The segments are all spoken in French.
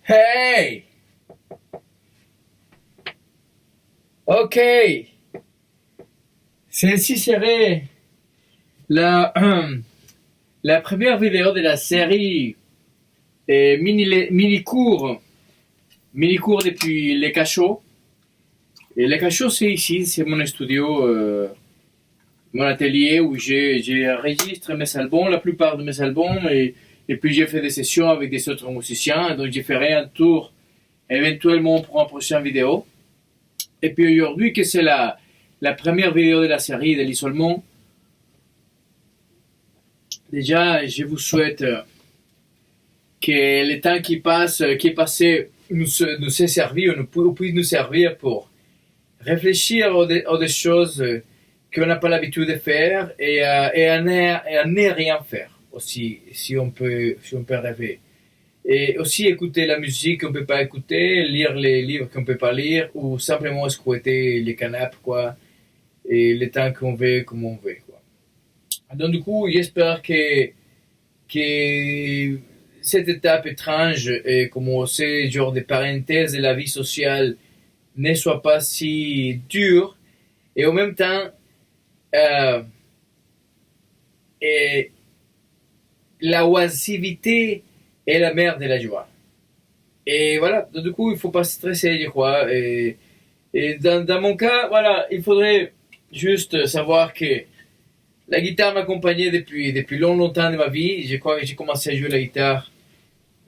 Hey! Ok! Celle-ci serait la, la première vidéo de la série mini-cours depuis les cachots. Et les cachots, c'est ici, c'est mon studio, mon atelier où j'enregistre mes albums, la plupart de mes albums, et puis j'ai fait des sessions avec des autres musiciens, donc je ferai un tour éventuellement pour une prochaine vidéo. Et puis aujourd'hui, que c'est la première vidéo de la série de l'isolement, déjà, je vous souhaite que le temps qui est passé, nous ait servi, ou puisse nous servir pour réfléchir aux des choses qu'on n'a pas l'habitude de faire et à ne rien faire aussi, si on peut rêver. Et aussi écouter la musique qu'on peut pas écouter, lire les livres qu'on peut pas lire, ou simplement squatter les canapes, quoi, et le temps qu'on veut, comme on veut, quoi. Donc, du coup, j'espère que cette étape étrange, et comme on sait, genre de parenthèse de la vie sociale, ne soit pas si dure, et en même temps, euh, et la oisivité est la mère de la joie. Et voilà, donc, du coup, il faut pas se stresser, je crois. Et dans mon cas, voilà, il faudrait juste savoir que la guitare m'accompagnait depuis longtemps de ma vie. Je crois que j'ai commencé à jouer la guitare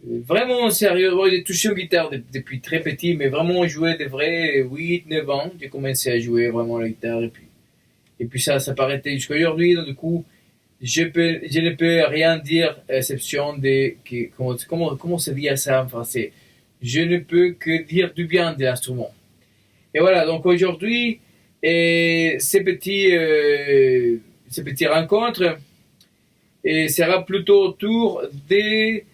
vraiment sérieux. Bon, j'ai touché aux guitares depuis très petit, mais vraiment jouer de vrai 8 9 ans. J'ai commencé à jouer vraiment la guitare et puis ça s'arrêtait jusqu'à aujourd'hui. Donc, du coup, je ne peux rien dire à exception comment se dit ça en français? Je ne peux que dire du bien de l'instrument. Et voilà, donc aujourd'hui, ces petits rencontres sera plutôt autour des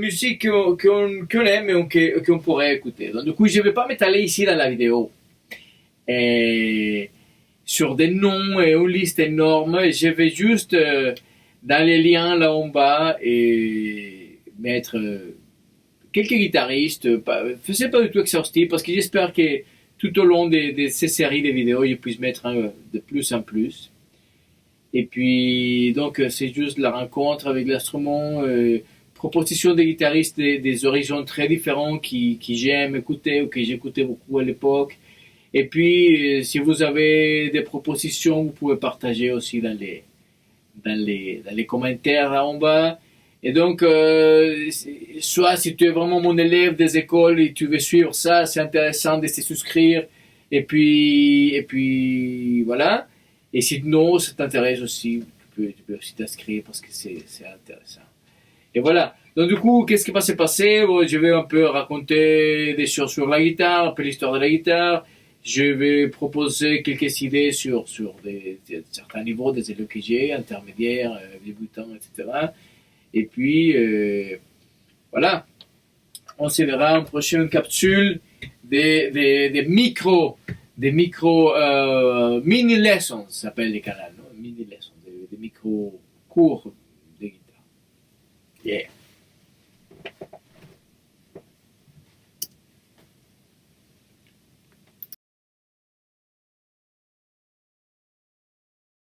musiques qu'on aime et qu'on pourrait écouter. Donc, du coup, je ne vais pas m'étaler ici dans la vidéo et sur des noms et une liste énorme. Je vais juste dans les liens là en bas et mettre quelques guitaristes. C'est pas du tout exhaustif parce que j'espère que tout au long de ces séries de vidéos, je puisse mettre de plus en plus. Et puis, donc, c'est juste la rencontre avec l'instrument, proposition des guitaristes des horizons très différents qui j'aime écouter ou que j'écoutais beaucoup à l'époque. Et puis, si vous avez des propositions, vous pouvez partager aussi dans les commentaires là en bas. Et donc, soit si tu es vraiment mon élève des écoles et tu veux suivre ça, c'est intéressant de se souscrire. Et puis voilà. Et sinon, ça t'intéresse aussi, tu peux aussi t'inscrire parce que c'est intéressant. Et voilà. Donc du coup, qu'est-ce qui va se passer? Bon, je vais un peu raconter des choses sur la guitare, un peu l'histoire de la guitare. Je vais proposer quelques idées sur certains niveaux des élèves que j'ai, intermédiaires, débutants, etc. Et puis, voilà. On se verra en prochaine capsule des micro mini lessons, ça s'appelle les canaux, non? Mini lessons, des micro cours de guitare. Yeah.